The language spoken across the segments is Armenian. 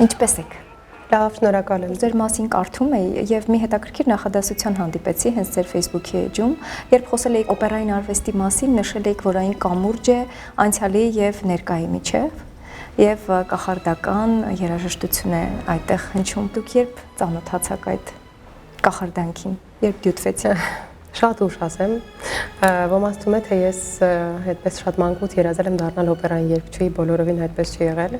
Ինչպե՞ս եք։ Լավ, շնորհակալ եմ։ Ձեր մասին կարդում էի եւ մի հետաքրքիր նախադասության հանդիպեցի հենց ձեր Facebook-ի էջում, երբ խոսել էիք օպերային արվեստի մասին, նշել էիք, որ այն կամուրջ է անցյալի եւ ներկայի միջեւ եւ կախարդական երաժշտություն է այդտեղ հնչում։ Դուք երբ ծանոթացաք այդ կախարդանքին, երբ դյութվեցիք։ Շատ ուշ ասեմ, ոմանց թվում է, թե ես այդպես շատ մանկուց երազել եմ դառնալ օպերային երգչուհի, բոլորովին այդպես չի եղել։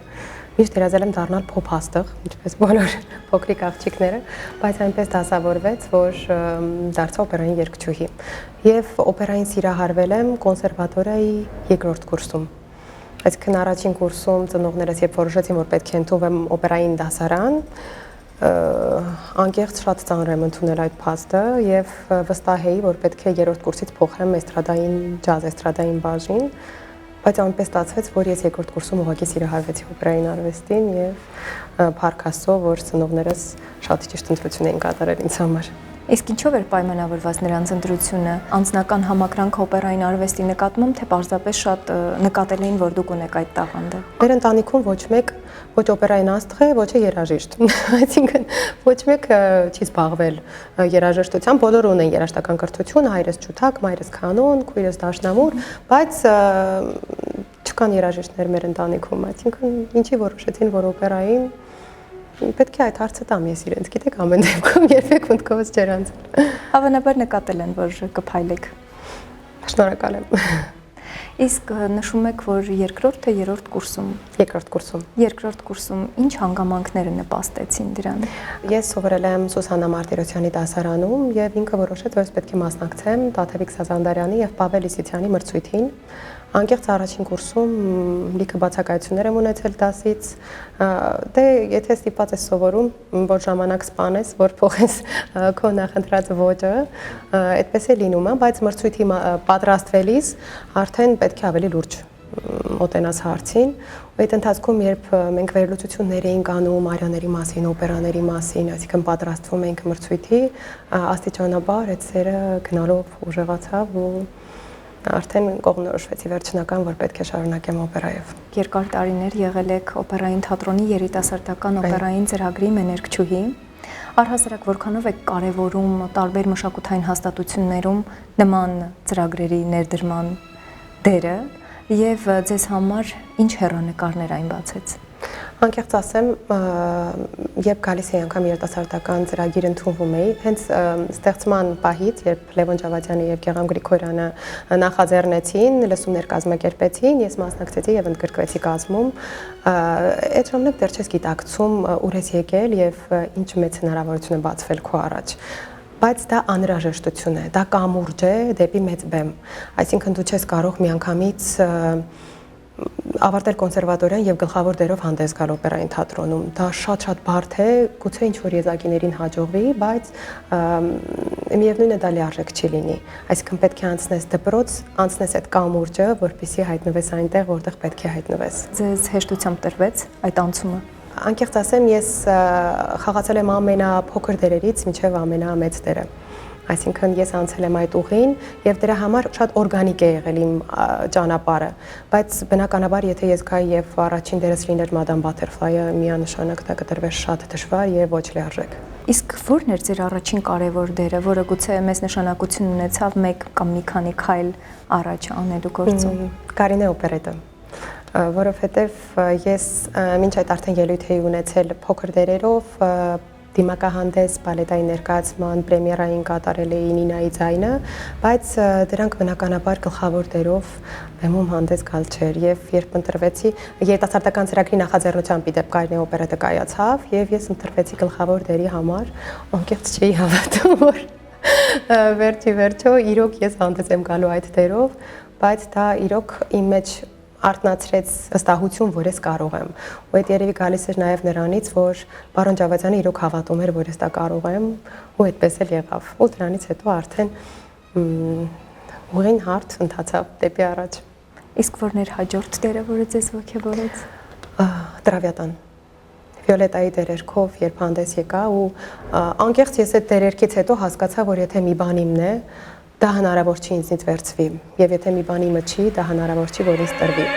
Միշտ երազել եմ դառնալ փոփ աստղ, ինչպես բոլոր փոքրիկ աղջիկները, բայց այնպես դասավորվեց, որ դարձա օպերային երգչուհի։ Եվ օպերային սիրահարվել եմ կոնսերվատորիայի երկրորդ կուրսում։ Այսինքն առաջին կուրսում ծնողներս երբ որոշեցին, որ պետք է ընդունվեմ օպերային դասարան, անկեղծ շատ ծանր եմ ընդունել այդ փաստը եւ վստահ էի, որ պետք է երրորդ կուրսից փոխեմ էստրադային, ջազ էստրադային բաժին, բայց այնպես ստացվեց, որ ես երկրորդ կուրսում ուղղակի սիրահարվեցի օպերային արվեստին եւ փառք Աստծո, որ ծնողներս շատ ճիշտ ընտրություն էին կատարել ինձ համար։ Իսկ ինչով էր պայմանավորված նրանց ընտրությունը, անձնական համակրանքը օպերային արվեստի նկատմամբ, թե պարզապես շատ նկատել էին, որ դուք ունեք այդ տաղանդը։ Մեր ընտանիքում ոչ մեկ ոչ օպերային աստղ է, ոչ է երաժիշտ։ Այսինքն ոչ մեկ չի զբաղվել երաժշտությամբ, բոլորը ունեն երաժշտական կրթություն, հայրս ջութակ, մայրս կանոն, քույրս դաշնամուր, բայց չկան երաժիշտներ մեր ընտանիքում, այսինքն ինչի որոշեցին, որ օպերային պետք է այդ հարցը տամ ես իրենց, գիտեք, ամեն դեպքում երբեք մտքովս չէր անցել։ Հավանաբար նկատել են, որ կփայլեք։ Շնորհակալ եմ։ Իսկ նշում եք, որ երկրորդ թե երրորդ կուրսում։ Երկրորդ կուրսում։ Երկրորդ կուրսում ինչ հանգամանքները նպաստեցին դրան։ Ես սովորել եմ Սուսաննա Մարտիրոսյանի դասարանում եւ ինքը որոշեց, որ ես պետք է մասնակցեմ Տաթևիկ Սազանդարյանի եւ Պավել Լիսիցյանի մրցույթին։ Անկեղծ առաջին կուրսում լիքը բացակայություններ եմ ունեցել դասից, դե եթե ստիպված ես սովորում, որ ժամանակ սպանես, որ փոխես քո նախընտրած ոճը, այդպես է լինում, բայց մրցույթի պատրաստվելիս արդեն պետք է ավելի լուրջ մոտենաս հարցին, ու այդ ընթացքում երբ մենք վերլուծություններ էինք անում արյաների մասին, օպերաների մասին, այսինքն պատրաստվում էինք մրցույթի, աստիճանաբար այդ սերը գնալով ուժեղացավ ու արդեն կողմնորոշվեցի վերջնական, որ պետք է շարունակեմ օպերայով։ Երկար տարիներ եղել եք օպերային թատրոնի երիտասարդական օպերային ծրագրի մեներկչուհի։ Առհասարակ որքանով եք կարևորում տարբեր մշակութային հաստատություններում նման ծրագրերի ներդրման դերը եւ ձեզ համար ինչ հեռանկարներ այն բացեց։ Անկեղծ ասեմ, երբ գալիս էի անգամ երիտասարդական ծրագիր ընդունվում էի, հենց ստեղծման պահից, երբ Լևոն Ջավադյանը եւ Գեգամ Գրիգորյանը նախաձեռնեցին, լսումներ կազմակերպեցին, ես մասնակցեցի եւ ընդգրկվեցի կազմում, այդ ժամանակ դեռ չես գիտակցում ուր ես եկել եւ ինչ մեծ հնարավորություն է բացվել քո առաջ։ Բայց դա անհրաժեշտություն է, դա կամուրջ է դեպի մեծ բեմ, այսինքն դու չես կարող միանգամից ավարտել կոնսերվատորիան եւ գլխավոր դերով հանդես գալ օպերային թատրոնում։ Դա շատ բարդ է, գուցե ինչ-որ եզակիներին հաջողվի, բայց միևնույն է դա լիարժեք չի լինի։ Այսինքն պետք է անցնես դպրոց, անցնես այդ կամուրջը, որպեսզի հայտնվես այնտեղ, որտեղ պետք է հայտնվես։ Ձեզ հեշտությամբ տրվեց այդ անցումը։ Անկեղծ ասեմ, ես խաղացել եմ ամենափոքր դերերից մինչև ամենամեծ դերը։ Այսինքն ես անցել եմ այդ ուղին եւ դրա համար շատ օրգանիկ է եղել իմ ճանապարհը, բայց բնականաբար եթե ես գայի եւ առաջին դերս լիներ Մադամ Բաթերֆլայը, միանշանակ դա կտրվեր շատ դժվար եւ ոչ լիարժեք։ Իսկ ո՞րն էր ձեր առաջին կարևոր դերը, որը գուցե մեծ նշանակություն ունեցավ մեկ կամ մի քանի քայլ առաջ անելու գործում։ Կարինե օպերետը, որովհետեւ ես մինչ այդ արդեն ելույթ էի ունեցել փոքր դերերով, դիմակահանդես, բալետային ներկայացման, պրեմիերային կատարել էի Նինայի ձայնը, բայց դրանք բնականաբար գլխավոր դերով բեմում հանդես գալ չէր եւ երբ ընտրվեցի երիտասարդական ծրագրի նախաձեռնությամբ իդեպ Կարինե օպերետը կայացավ եւ ես ընտրվեցի գլխավոր դերի համար, անկեղծ չէի հավատում, որ վերջո իրոք ես հանդես եմ գալու այդ դերով, բայց դա իրոք իմ մեջ արտնացրեց վստահություն, որ ես կարող եմ։ Ու այդ երևի գալիս էր նաև նրանից, որ պարոն Ջավադյանը իրոք հավատում էր, որ ես դա կարող եմ, ու այդպես էլ եղավ։ Ու դրանից հետո արդեն ուղին հարթ ընթացավ դեպի առաջ։ Իսկ որն էր հաջորդ դերը, որը ձեզ ոգևորեց։ Տրավիատան։ Վիոլետայի դերերքով երբ հանդես եկա ու անկեղծ ես այդ դերերքից հետո հասկացա, որ եթե մի բան իմն է, դա հնարավոր չի ինձնից վերցվի, եւ եթե մի բան իմը չի, դա հնարավոր չի, որ ինձ տրվի։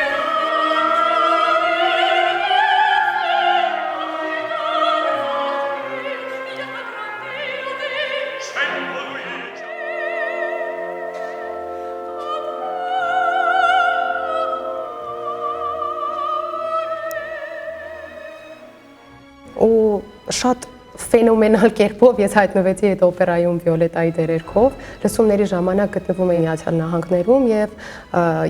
Ու շատ ֆենոմենալ կերպով ես հայտնվեցի այդ օպերայում Վիոլետայի դերերքով, լսումների ժամանակ գտնվում էի Միացյալ Նահանգներում եւ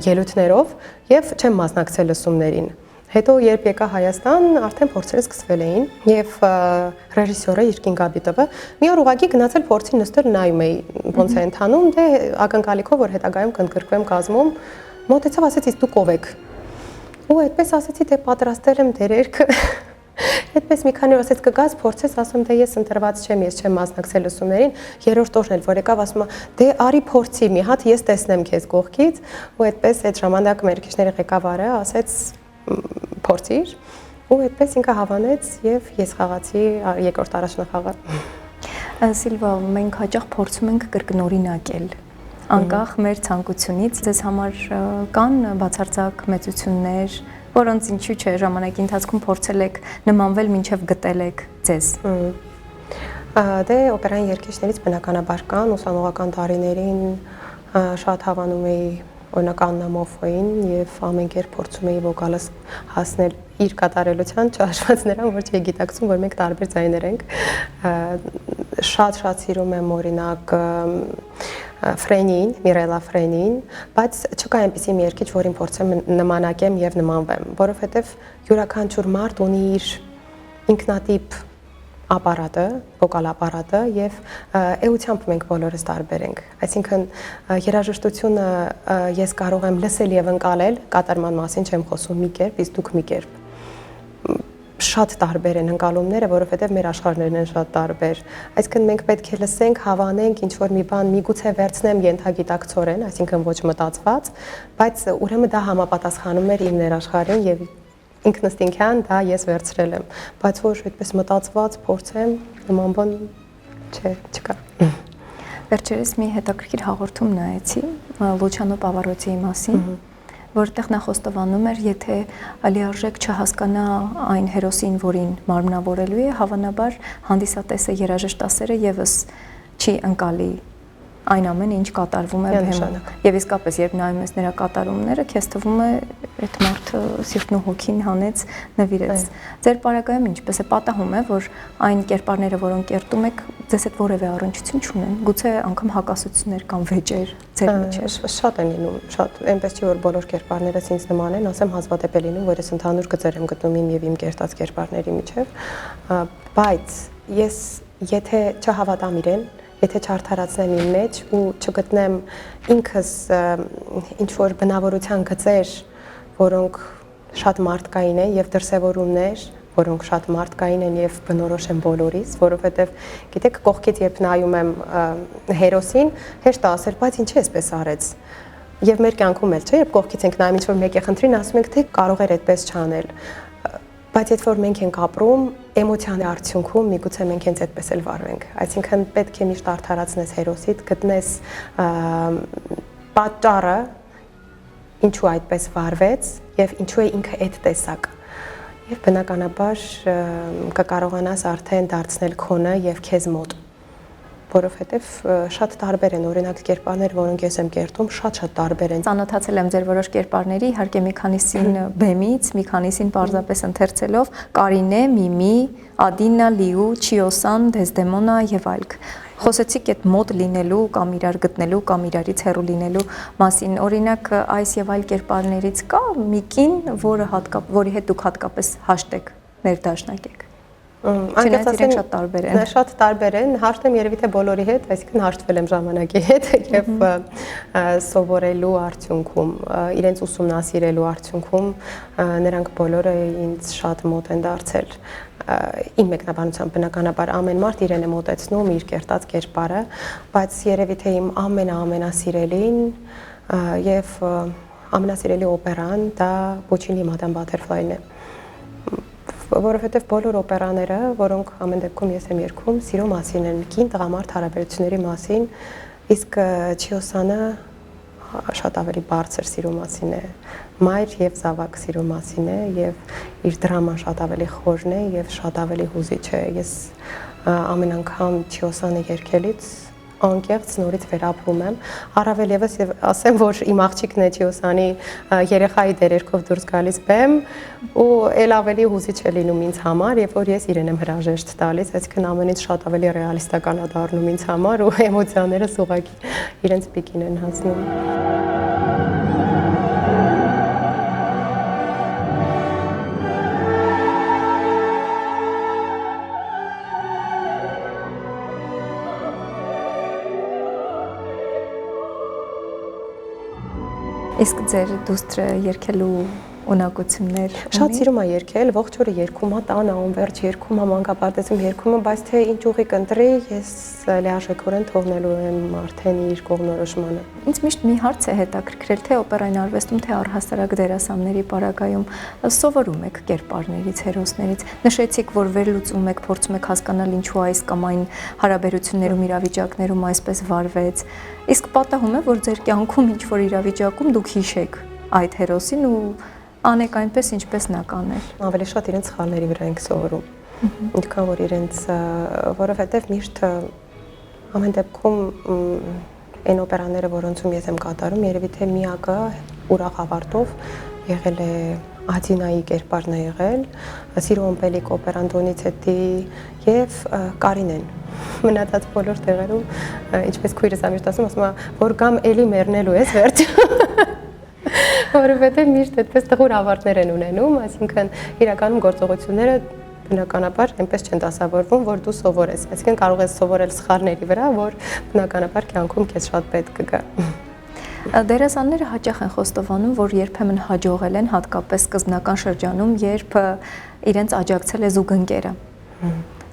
ելույթներով եւ չեմ մասնակցել լսումներին։ Հետո երբ եկա Հայաստան, արդեն փորձերը սկսվել էին եւ ռեժիսորը Իրկին Գաբիտովը մի օր ուղղակի գնացել փորձի նստել նայում էի ոնց է ընթանում, դե ակնկալիքով որ հետագայում կընդգրկվեմ կազմում, մոտեցավ ասեց իսկ դուք ով եք։ Ու այդպես ասեցի դե պատրաստել եմ դերերքը։ Այդպես մի քանի օր ասեց կգաս փորձես, ասում դե ես ընտրված չեմ, ես չեմ մասնակցել լսումներին, երրորդ օրն էլ որ եկավ ասում դե արի փորձի մի հատ ես տեսնեմ քեզ կողքից, ու այդպես այդ ժամանակ մեր քիչների ղեկավարը ասեց փորձիր, ու այդպես ինքը հավանեց եւ ես խաղացի երկրորդ առաջնախաղը։ Սիլվա, մենք հաճախ փորձում ենք կրկնօրինակել անկախ մեր ցանկությունից, ձեզ համար կան բացարձակ մեծություններ, որոնց ինչու՞ չէ ժամանակի ընթացքում փորձել եք նմանվել մինչև գտել եք ձեզ։ Դե օպերային երգիչներից բնականաբար կան ուսանողական տարիներին շատ հավանում էի օրինակ Աննա Մոֆոին եւ ամեն կերպ փորձում էի վոկալս հասնել իր կատարելության, չհաշված նրան, որ չի գիտակցում, որ մենք տարբեր ձայներ ենք։ Շատ սիրում եմ օրինակ Ֆրենին, Միրելա Ֆրենին, բայց չկա այնպիսի մի երգիչ, որին փորձեմ նմանակեմ եւ նմանվեմ, որովհետեւ յուրաքանչյուր մարդ ունի իր ինքնատիպ ապարատը, վոկալ ապարատը եւ էությամբ մենք բոլորս տարբեր ենք։ Այսինքն երաժշտությունը ես կարող եմ լսել եւ ընկալել, կատարման մասին չեմ խոսում մի կերպ, իսկ դուք մի կերպ։ Շատ տարբեր են ընկալումները, որովհետև մեր աշխարհներն են շատ տարբեր։ Այսինքն մենք պետք է լսենք, հավանենք, ինչ որ մի բան միգուցե վերցնեմ ենթագիտակցորեն, այսինքն ոչ մտածված, բայց ուրեմն դա համապատասխանում էր իմ ներաշխարհին եւ ինքնըստինքյան դա ես վերցրել եմ, բայց որ այդպես մտածված փորձեմ, նման բան չկա։ Վերջերս մի հետաքրքիր հաղորդում նայեցի Լուչանո Պավարոտիի մասին, որտեղ նա խոստովանում էր, եթե լիարժեք չհասկանա այն հերոսին, որին մարմնավորելու է, հավանաբար հանդիսատեսը երաժշտասերը եւս չի ընկալի այն ամենը, ինչ կատարվում է բեմում։ Եվ իսկապես, երբ նայում ես նրա կատարումները, քեզ թվում է այդ մարդը սիրտն ու հոգին հանեց, նվիրեց։ Ձեր պարագայում ինչպես է պատահում է, որ այն կերպարները, որոնք կերտում եք, ձեզ հետ որևէ առնչություն չունեն։ Գուցե անգամ հակասություններ կամ վեճեր ձեր միջև։ Շատ են լինում, շատ, այնպես չի որ բոլոր կերպարներս ինձ նման են, ասեմ հազվադեպ է լինում, որ ես ընդհանուր գծեր եմ գտնում իմ եւ իմ կերտած կերպարների միջև, բայց ես եթե չհավատամ իրեն, եթե չարդարացնեմ իմ մեջ ու չգտնեմ ինքս ինչ որ բնավորության գծեր, որոնք շատ մարդկային են եւ դրսեւորումներ, որոնք շատ մարդկային են եւ բնորոշ են բոլորիս, որովհետեւ գիտեք կողքից երբ նայում եմ հերոսին, հեշտ է ասել, բայց ինչ է այսպես արեց։ Եվ մեր կյանքում էլ չէ, երբ կողքից ենք նայում ինչ որ մեկի խնդրին, ասում ենք թե կարող էր այդպես չանել։ Բայց եթե որ մենք ենք ապրում, էմոցիաների արդյունքում միգուցե մենք հենց այդպես էլ վարվենք։ Այսինքն պետք է միշտ արդարացնես հերոսիդ, գտնես պատճառը, ինչու այդպես վարվեց եւ ինչու է ինքը այդ տեսակ։ Եվ բնականաբար կկարողանաս արդեն դարձնել քոնը եւ քեզ մոտ, որովհետեւ շատ տարբեր են օրինակ կերպարներ, որոնք ես եմ կերտում, շատ տարբեր են։ Ծանոթացել եմ ձեր որոշ կերպարների, իհարկե մի քանիսին բեմից, մի քանիսին պարզապես ընթերցելով, Կարինե, Միմի, Ադինա, Լիու, Չիոսան, Դեսդեմոնա եւ այլք։ Խոսեցիք այդ մոտ լինելու կամ իրար գտնելու կամ իրարից հեռու լինելու մասին։ Օրինակ այս եւ այլ կերպարներից կա մի կին, որի հետ դուք հատկապես հաշտ եք, ներդաշնակ եք։ Անկեղծ ասեմ, շատ տարբեր են։ Շատ տարբեր են, հաշտեմ երևի թե բոլորի հետ, այսինքն հաշտվել եմ ժամանակի հետ եւ սովորելու արդյունքում, իրենց ուսումնասիրելու արդյունքում նրանք բոլորը ինձ շատ մոտ են դարձել։ Իմ մեկնաբանությամբ բնականաբար ամեն մարդ իրեն է մոտեցնում իր կերտած կերպարը, բայց երևի թե իմ ամենասիրելին եւ ամենասիրելի օպերան դա Puccini Madame Butterfly-ն է, որովհետև բոլոր օպերաները, որոնք ամեն դեպքում ես եմ երգում, սիրո մասին են, կին տղամարդ հարաբերությունների մասին, իսկ Չիոսանը շատ ավելի բարձր սիրո մասին է, մայր եւ զավակ սիրո մասին է եւ իր դրաման շատ ավելի խորն է եւ շատ ավելի հուզիչ է։ Ես ամեն անգամ Չիոսանը երգելից անկեղծ նորից վերապրում եմ, առավել եւս եւ ասեմ, որ իմ աղջիկն է Չիոսանի երեխայի դերերքով դուրս գալիս բեմ ու ել ավելի հուզիչ է լինում ինձ համար, երբ որ ես իրեն եմ հրաժեշտ տալիս, այսինքն ամենից շատ ավելի ռեալիստական է դառնում ինձ համար ու էմոցիաներս ուղղակի իրենց պիկին են հասնում։ Իսկ ձեր դուստրը երգելու ունակություններ ունի։ Շատ սիրում է երգել, ողջ օրը երգում է, տանը անվերջ երգում է, մանկապարտեզում երգում է, բայց թե ինչ ուղի կընտրի, ես լիարժեքորեն թողնելու եմ արդեն իր կողմնորոշմանը։ Ինձ միշտ մի հարց է հետաքրքրել, թե օպերային արվեստում, թե առհասարակ դերասանների պարագայում սովորում եք կերպարներից, հերոսներից։ Նշեցիք, որ վերլուծում եք, փորձում եք հասկանալ ինչու այս կամ այն հարաբերություններում, իրավիճակներում այսպես վարվեց։ Իսկ պատահում է, որ ձեր կյանքում ինչ-որ իրավիճակում դուք հիշեք այդ հերոսին ու անեք այնպես, ինչպես նա կաներ։ Ավելի շատ իրենց սխալների վրա ենք սովորում։ Ինչքան որ իրենց, որովհետև միշտ ամեն դեպքում այն օպերաները, որոնցում ես եմ կատարում, երևի թե միակը ուրախ ավարտով եղել է Ադինայի կերպարն է եղել, Սիրո ըմպելիք օպերան Դոնիցետի եւ Կարինեն։ Մնացած բոլոր տեղերում, ինչպես քույրս ամիշտ ասում է, որ կամ էլի մեռնելու ես վերջ։ Որովհետև միշտ այդպես տխուր ավարտներ են ունենում, այսինքն իրականում գործողությունները բնականաբար այնպես չեն դասավորվում, որ դու սովորես, այսինքն կարող ես սովորել սխալների վրա, որ բնականաբար կյանքում քեզ շատ պետք կգա։ Դերասանները հաճախ են խոստովանում, որ երբեմն հաջողել են հատկապես սկզբնական շրջանում, երբ իրենց աջակցել է զուգընկերը։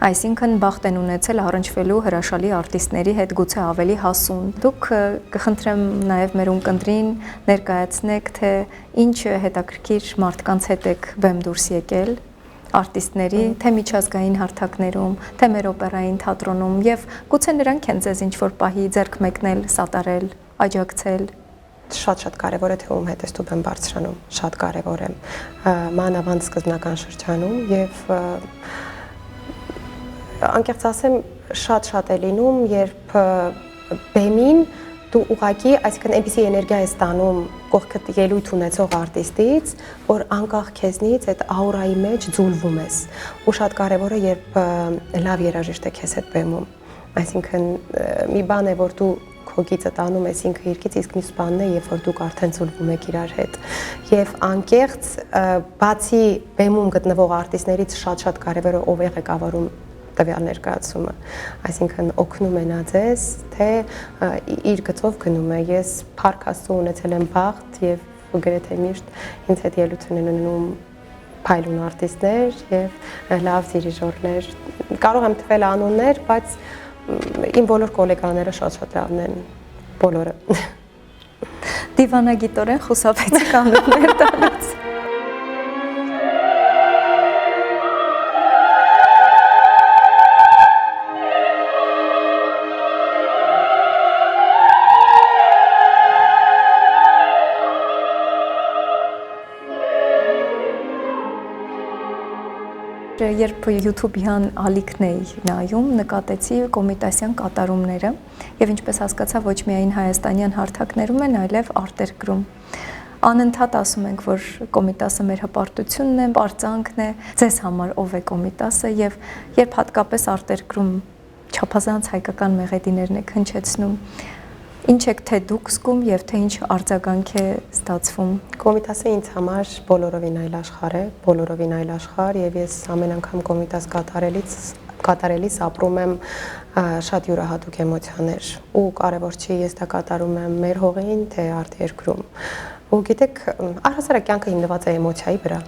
Այսինքն բախտ են ունեցել առնչվելու հրաշալի արտիստների հետ, գուցե ավելի հասուն։ Դուք կխնդրեմ նաև մեր ունկնդրին ներկայացնեք, թե ինչ հետաքրքիր մարդկանց հետ եք բեմ դուրս եկել, արտիստների, թե միջազգային հարթակներում, թե մեր օպերային թատրոնում, եւ գուցե նրանք են ձեզ ինչ-որ պահի ձեռք մեկնել, սատարել, աջակցել։ Շատ կարևոր է, թե ում հետ ես դու բեմ բարձրանում, շատ կարևոր է։ Մանավանդ սկզբնական շրջանում եւ անկեղծ ասեմ, շատ է լինում, երբ բեմին դու ուղղակի, այսինքն այնպիսի էներգիա ես ստանում կողքդ ելույթ ունեցող արտիստից, որ անկախ քեզնից այդ աուրայի մեջ ձուլվում ես։ Ու շատ կարևոր է, երբ լավ երաժիշտ է քեզ հետ բեմում։ Այսինքն մի բան է, որ դու քո գիծը տանում ես ինքը իրքից, իսկ մյուս բանն է, երբ որ դուք արդեն ձուլվում եք իրար հետ։ Եվ անկեղծ, բացի բեմում գտնվող արտիստներից շատ կարևոր է ով է ղեկավարում տվյալ ներկայացումը, այսինքն օգնում է նա ձեզ, թե իր գծով գնում է։ Ես փառք Աստծո ունեցել եմ բախտ եւ գրեթե միշտ ինձ հետ ելույթ են ունենում փայլուն արտիստներ եւ լավ դիրիժորներ։ Կարող եմ թվել անուններ, բայց իմ բոլոր գոլեգաները շատ լավն են, բոլորը։ Դիվանագիտորեն խուսափեցիք անուններ տալուց։ Երբ YouTube-յան ալիքն էի նայում, նկատեցի Կոմիտասյան կատարումները եւ ինչպես հասկացա, ոչ միայն հայաստանյան հարթակներում են, այլև արտերկրում։ Անընդհատ ասում ենք, որ Կոմիտասը մեր հպարտությունն է, պարծանքն է, ձեզ համար ով է Կոմիտասը եւ երբ հատկապես արտերկրում չափազանց հայկական մեղեդիներն եք հնչեցնում, ինչ եք թե դուք զգում եւ թե ինչ արձագանք է ստացվում։ Կոմիտասը ինձ համար բոլորովին այլ աշխարհ է, բոլորովին այլ աշխարհ եւ ես ամեն անգամ Կոմիտաս կատարելիս ապրում եմ շատ յուրահատուկ էմոցիաներ ու կարևոր չի ես դա կատարում եմ մեր հողին թե արտերկրում։ Ու գիտեք, առհասարակ կյանքը հիմնված է էմոցիայի վրա։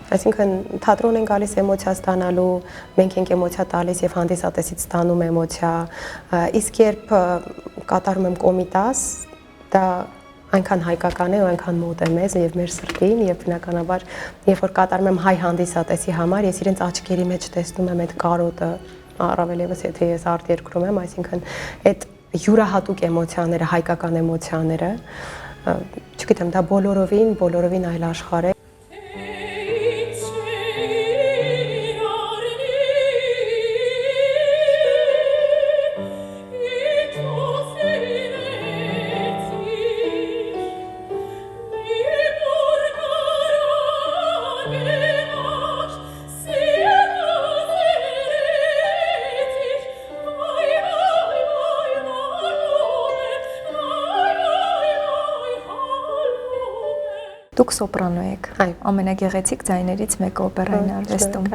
Այսինքն թատրոն են գալիս էմոցիա ստանալու, մենք ենք էմոցիա տալիս եւ հանդիսատեսից ստանում էմոցիա, իսկ երբ կատարում եմ Կոմիտաս, դա այնքան հայկական է ու այնքան մոտ է մեզ եւ մեր սրտին եւ բնականաբար երբ որ կատարում եմ հայ հանդիսատեսի համար ես իրենց աչքերի մեջ տեսնում եմ այդ կարոտը առավել եւս եթե ես արտերկրում եմ այսինքն այդ յուրահատուկ էմոցիաները հայկական էմոցիաները չգիտեմ դա բոլորովին այլ աշխարհ է Դուք սոպրանո եք, ամենագեղեցիկ ձայներից մեկը օպերային արվեստում։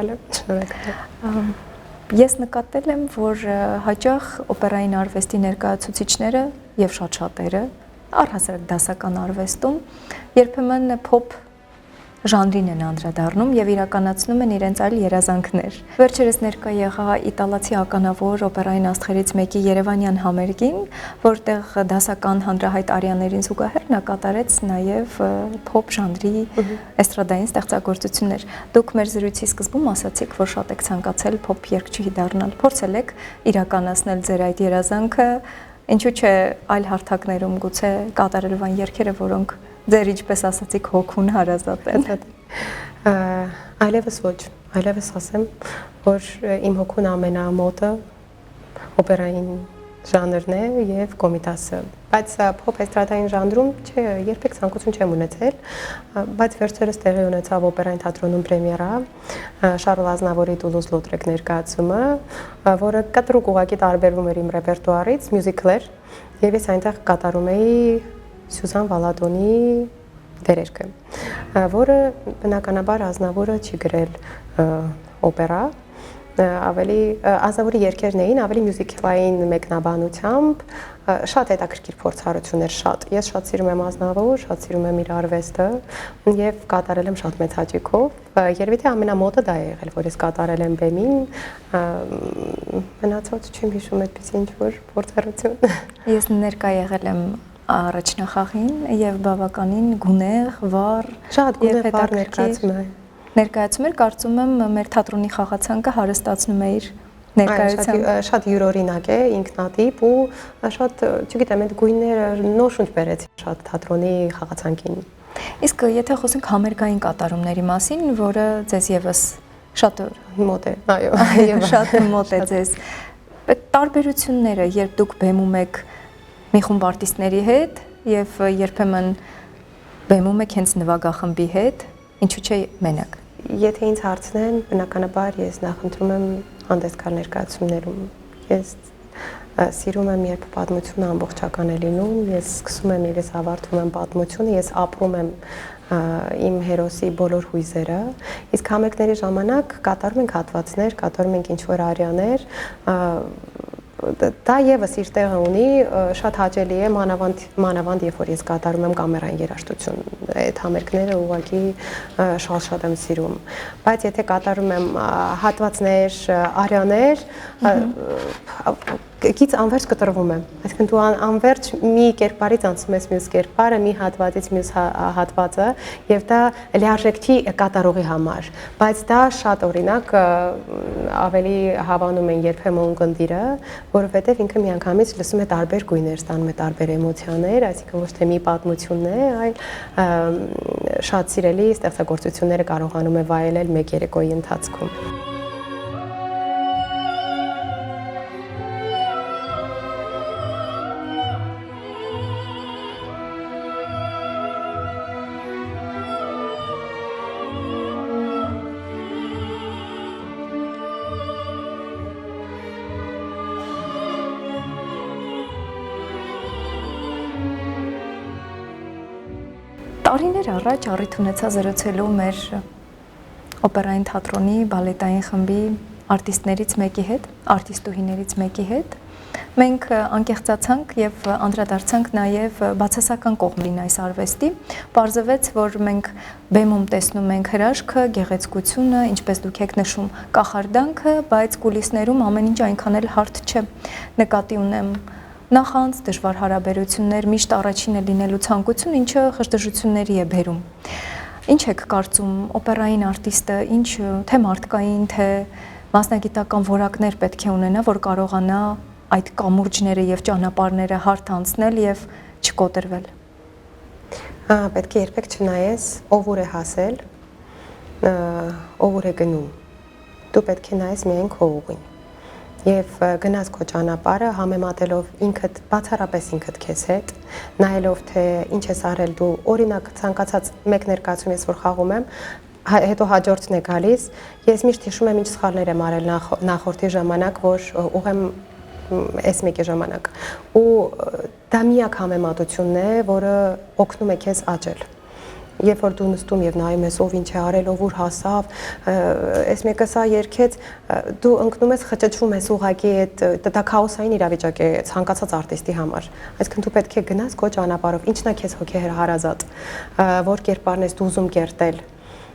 Ես նկատել եմ, որ հաճախ օպերային արվեստի ներկայացուցիչները եւ շատ շատերը, առհասարակ դասական արվեստում, երբեմն փոփ ժանրին են անդրադառնում եւ իրականացնում են իրենց այլ երազանքներ։ Վերջերս ներկա եղա իտալացի ականավոր օպերային աստղերից մեկի Երևանյան համերգին, որտեղ դասական հանրահայտ արիաներին զուգահեռ նա կատարեց նաեւ փոփ ժանրի էստրադային ստեղծագործություններ։ Դուք մեր զրույցի սկզբում ասացիք, որ շատ եք ցանկացել փոփ երգչուհի դառնալ։ Փորձել եք իրականացնել ձեր այդ երազանքը, ինչու՞ չէ այլ հարթակներում գուցե կատարելվան երգերը, որոնք ձեր ինչպես ասացիք հոգուն հարազատ են։ Այլևս ոչ, այլևս ասեմ, որ իմ հոգուն ամենամոտը օպերային ժանրն է եւ կոմիտասը, բայց փոփ էստրադային ժանրում երբեք ցանկություն չեմ ունեցել, բայց վերջերս տեղի ունեցավ օպերային թատրոնում պրեմիերա Շարլ Ազնավուրի Տուլուզ-Լոտրեկ ներկայացումը, որը կտրուկ ուղղակի տարբերվում էր իմ ռեպերտուարից, մյուզիկլ էր եւ ես այնտեղ կատարում էի Սյուզան Վալադոնի դերերքը, որը բնականաբար Ազնավուրը չի գրել օպերա, ավելի Ազնավուրի երգերն էին, ավելի մյուզիկլային մեկնաբանությամբ, շատ հետաքրքիր փորձառություն էր, շատ։ Ես շատ սիրում եմ Ազնավուր, շատ սիրում եմ իր արվեստը եւ կատարել եմ շատ մեծ հաճույքով։ Երևի թե ամենամոտը դա է եղել, որ ես կատարել եմ բեմին, մնացած չեմ հիշում այդպես ինչ-որ փորձառություն։ Ես ներկա եղել եմ առաջնախաղին եւ բավականին գունեղ, վառ, շատ գունեղ վառ ներկայացում էր, կարծում եմ մեր թատրոնի խաղացանկը հարստացնում է իր ներկայությամբ։ Շատ յուրօրինակ է, ինքնատիպ ու շատ, չգիտեմ, այդ գույները նոր շունչ բերեցին շատ թատրոնի խաղացանկին։ Իսկ եթե խոսենք համերգային կատարումների մասին, որը ձեզ եւս շատ մոտ է, այո, շատ մոտ է ձեզ։ Տարբերությունները, երբ դուք բեմում եք մի խումբ արտիստների հետ եւ երբեմն բեմում եք հենց նվագախմբի հետ, ինչու՞ չէ մենակ։ Եթե ինձ հարցնեն, բնականաբար ես նախընտրում եմ հանդես գալ ներկայացումներում։ Ես սիրում եմ, երբ պատմությունը ամբողջական է լինում, ես սկսում եմ եւ ես ավարտում եմ պատմությունը, ես ապրում եմ իմ հերոսի բոլոր հույզերը, իսկ համերգների ժամանակ կատարում ենք հատվածներ, կատարում ենք ինչ-որ արիաներ, դա եւս իր տեղը ունի, շատ հաճելի է մանավանդ երբ որ ես կատարում եմ կամերային երաժշտություն, այդ համերգները ուղղակի շատ եմ սիրում, բայց եթե կատարում եմ հատվածներ, արիաներ, գից անverջ կտրվում եմ, այսինքն դու անverջ մի կերպարից անցնում ես մյուս կերպարը, մի հատվածից մյուս հատվածը եւ դա լիարժեք չի կատարողի համար, բայց դա շատ օրինակ ավելի հավանում են երբեմն ունկնդիրը, որովհետեւ ինքը միանգամից լսում է տարբեր գույներ, ստանում է տարբեր էմոցիաներ, այսինքն ոչ թե մի պատմությունն է, այլ շատ սիրելի ստեղծագործությունները կարողանում է վայելել մեկ երեկոյի ընթացքում։ Տարիներ առաջ առիթ ունեցա զրուցելու մեր օպերային թատրոնի բալետային խմբի արտիստներից մեկի հետ, արտիստուհիներից մեկի հետ։ Մենք անկեղծացանք եւ անդրադարձանք նաեւ բացասական կողմին այս արվեստի։ Պարզվեց, որ մենք բեմում տեսնում ենք հրաշքը, գեղեցկությունը, ինչպես դուք եք նշում, կախարդանքը, բայց կուլիսներում ամեն ինչ այնքան էլ հարթ չէ։ Նկատի ունեմ նախանց դժվար հարաբերություններ, միշտ առաջինը լինելու ցանկություն, ինչը խժդժությունների է բերում։ Ինչ եք կարծում, օպերային արտիստը ինչ թե մարդկային, թե մասնագիտական որակներ պետք է ունենա, որ կարողանա այդ կամուրջները եւ ճանապարհները հարթ անցնել եւ չկոտրվել։ Պետք է երբեք չնայես ով ուր է հասել, ով ուր է գնում։ Դու պետք է նայես միայն քո ուղին։ Եվ գնաս քո ճանապարհը համեմատելով ինքդ, բացառապես ինքդ քեզ հետ, նայելով թե ինչ ես արել դու, օրինակ ցանկացած մեկ ներկայացում ես որ խաղում եմ, հետո հաջորդն է գալիս, ես միշտ հիշում եմ ինչ սխալներ եմ արել նախորդի ժամանակ, որ ուղեմ այս մեկի ժամանակ։ Ու դա միակ համեմատությունն է, որը օգնում է քեզ աճել։ Երբ որ դու նստում եւ նայում ես ով ինչ է արել, ով ուր հասավ, այս մեկը սա երկեց, դու ընկնում ես, խճճվում ես ուղակի այդ դա քաոսային իրավիճակ է ցանկացած արտիստի համար։ Այսինքն դու պետք է գնաս քո ճանապարհով, ինչն է քեզ հոգեհարազատ, որ կերպարն ես դու ուզում կերտել,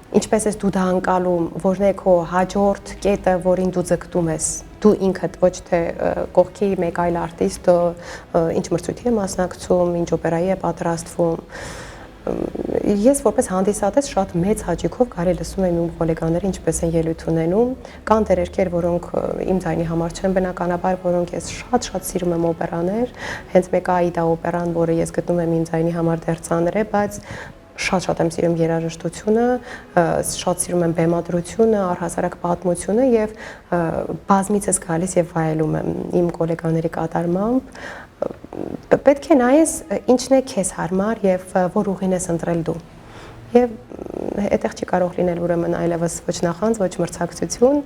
ինչպես ես դու դա անցալում, որն է քո հաջորդ կետը, որին դու ձգտում ես։ Դու ինքդ ոչ թե կողքի մեկ այլ արտիստ, ինչ մրցույթի է մասնակցում, ինչ օպերայի է պատրաստվում։ Ես որպես հանդիսատես շատ մեծ հաճույքով կարելի լսում եմ իմ գոլեգաները ինչպես են ելույթ ունենում, կան դերերքեր, որոնք իմ ձայնի համար չեն բնականաբար, որոնք ես շատ սիրում եմ օպերաներ, հենց մեկը Աիդա օպերան, որը ես գտնում եմ իմ ձայնի համար դեռ ծանր է, բայց շատ եմ սիրում երաժշտությունը, շատ սիրում եմ բեմադրությունը, առհասարակ պատմությունը եւ բազմիցս գալիս եւ վայելում եմ իմ գոլեգաների կատարմամբ։ Պետք է նայես ինչն է քեզ հարմար եւ որ ուղին ես ընտրել դու։ Եվ այդտեղ չի կարող լինել ուրեմն այլևս ոչ նախանձ, ոչ մրցակցություն,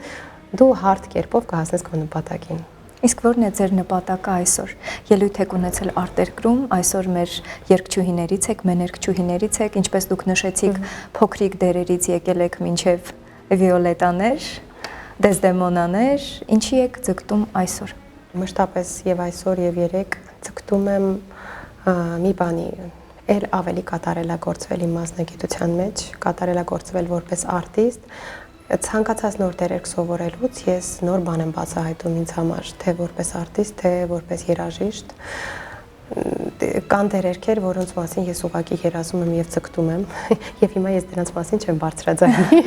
դու հարթ կերպով կհասնես քո նպատակին։ Իսկ ո՞րն է ձեր նպատակը այսօր։ Ելույթ եք ունեցել արտերկրում, այսօր մեր երգչուհիներից եք, մեներգչուհիներից եք, ինչպես դուք նշեցիք, փոքրիկ դերերից եկել եք մինչև Վիոլետաներ, Դեզդեմոնաներ, ինչի եք ձգտում այսօր։ Մշտապես եւ այսօր եւ երեք ձգտում եմ մի բանի էլ ավելի կատարելագործվել իմ մասնագիտության մեջ, կատարելագործվել որպես արտիստ, ցանկացած նոր դերեր սովորելուց ես նոր բան եմ բացահայտում ինձ համար, թե որպես արտիստ, թե որպես երաժիշտ։ Կան դերերքեր, որոնց մասին ես ուղղակի երազում եմ եւ ձգտում եմ, եւ հիմա ես դրանց մասին չեմ բարձրաձայնի։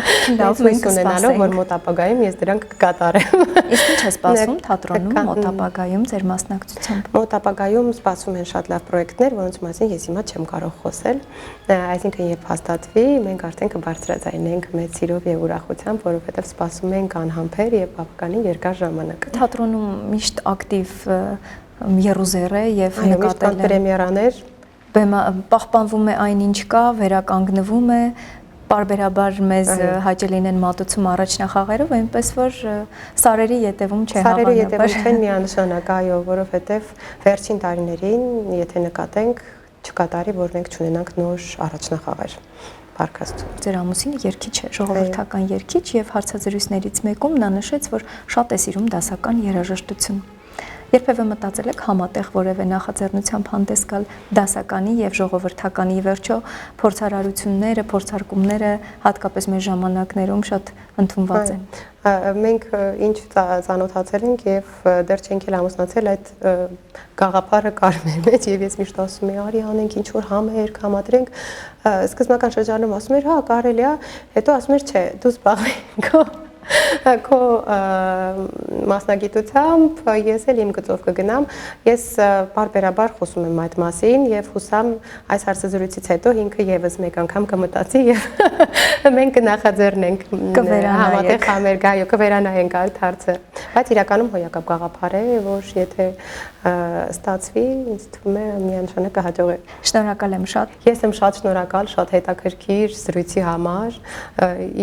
Լավ մենք ունենալով, որ մոտ ապագայում ես դրանք կկատարեմ։ Իսկ ինչ է սպասում թատրոնում մոտ ապագայում ձեր մասնակցությամբ։ Մոտ ապագայում սպասում են շատ լավ պրոյեկտներ, որոնց մասին ես հիմա չեմ կարող խոսել։ Այսինքն երբ հաստատվի, մենք արդեն կբարձրաձայնենք մեծ սիրով եւ ուրախությամբ, որովհետեւ սպասում ենք անհամբեր եւ բավականին երկար ժամանակ։ Թատրոնում միշտ ակտիվ եռուզեռ է եւ նկատել են պրեմիերաներ։ Պահպանվում է այնինչ կա, վերականգնվում է, պարբերաբար մեզ հաճելին են մատուցում առաջնախաղերով, այնպես որ սարերի ետևում չէ հավանաբար։ Սարերի ետևում չեն միանշանակ, այո, որովհետև վերջին տարիներին, եթե նկատենք, չկատարի, որ մենք չունենանք նոր առաջնախաղեր Փարքաստում։ Ձեր ամուսինը երգիչ է, ժողովրդական երգիչ եւ հարցազրույցներից մեկում նա նշեց, որ շատ է սիրում դասական երաժշտություն։ Երբևէ մտածել եք համատեղ որևէ նախաձեռնությամբ հանդես գալ դասականի եւ ժողովրդականի վերջո փորձարարությունները, փորձարկումները հատկապես մեր ժամանակներում շատ ընդունված են։ Մենք ինչ ծանոթացել ենք եւ դեռ չենք էլ ամուսնացել այդ գաղափարը կար մեր մեջ եւ ես միշտ ասում եմ արի անենք ինչ որ համերգ համադրենք սկզբնական շրջանում ասում էր հա կարելի է հետո ասում էր չէ դու զբաղվի քո մասնագիտությամբ ես էլ իմ գծով կգնամ ես բարբերաբար խոսում եմ այդ մասին եւ հուսամ այս հարցազրույցից հետո ինքը եւս մեկ անգամ կմտածի եւ մենք կնախաձեռնենք համատեղ համերգ այո կվերանայենք այդ հարցը բայց իրականում հոյակապ գաղափար է որ եթե ստացվի ինձ թվում է միանշանակ կհաջողի շնորհակալ եմ շատ ես եմ շատ շնորհակալ շատ հետաքրքիր զրույցի համար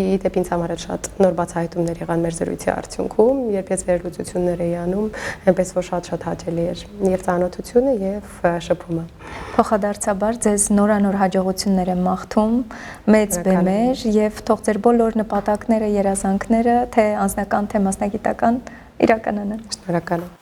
իդեպ ինձ համար էլ շատ նոր բացահայտումներ եղան մեր զրույցի արդյունքում երբ ես վերլուծություններ էի անում այնպես որ շատ հաճելի էր եւ ծանոթությունը եւ շփումը փոխադարձաբար ձեզ նորանոր հաջողություններ եմ մաղթում մեծ բեմեր եւ թող ձեր բոլոր նպատակները երազանքները թե անձնական թե մասնագիտական իրականանան շնորհակալ եմ